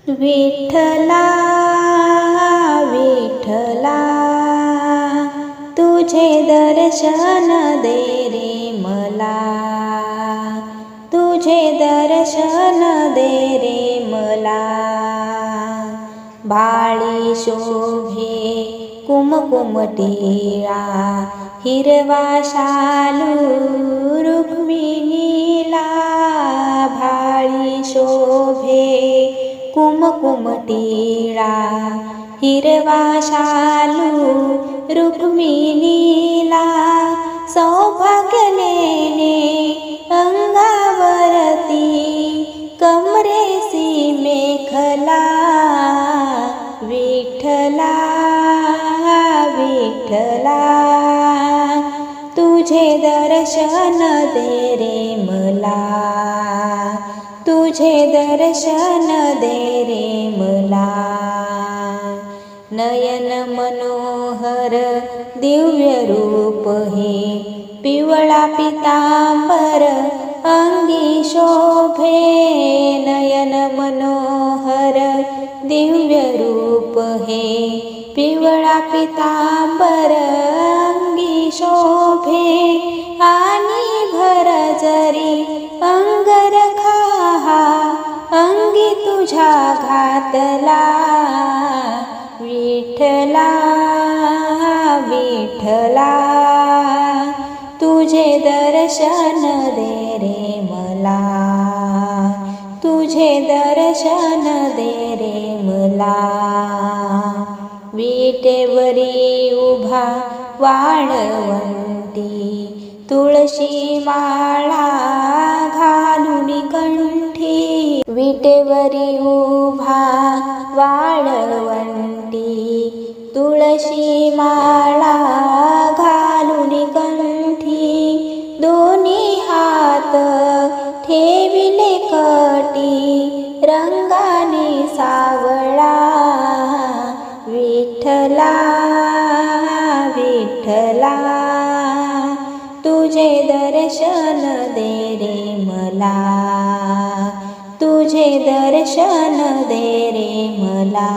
विठ्ठला विठ्ठला तुझे दर्शन दे रे मला, तुझे दर्शन दे रे मला। भाळी शोभे कुमकुम टिळा, हिरवा शालू रुक्मिणीला। भाळी शोभे कुमकुम टिळा, हिरवा शालू रुक्मिणीला। सौभाग्यलेने अंगावरती, कमरेसी मेखला। विठ्ठला विठ्ठला तुझे दर्शन दे रे मला, तुझे दर्शन दे रे मला। नयन मनोहर दिव्य रूप हे, पिवळा पितांबर अंगी शोभे। नयन मनोहर दिव्य रूप हे, पिवळा पितांबर अंगी शोभे। आणि भर जरी अंगरखा अंगी तुझ्या घातला। विठ्ठला विठ्ठला तुझे दर्शन दे रे मला, तुझे दर्शन दे रे मला। विटेवरी उभा वाळवंटी, तुळशी माळा घालून कंठी। विटेवरी उभा वाळवंटी, तुळशी माळा घालून कंठी। दोन्ही हात ठेविले कटी, रंगाने सावळा। विठ्ठला विठ्ठला तुझे दर्शन दे रे मला, तुझे दर्शन दे रे मला।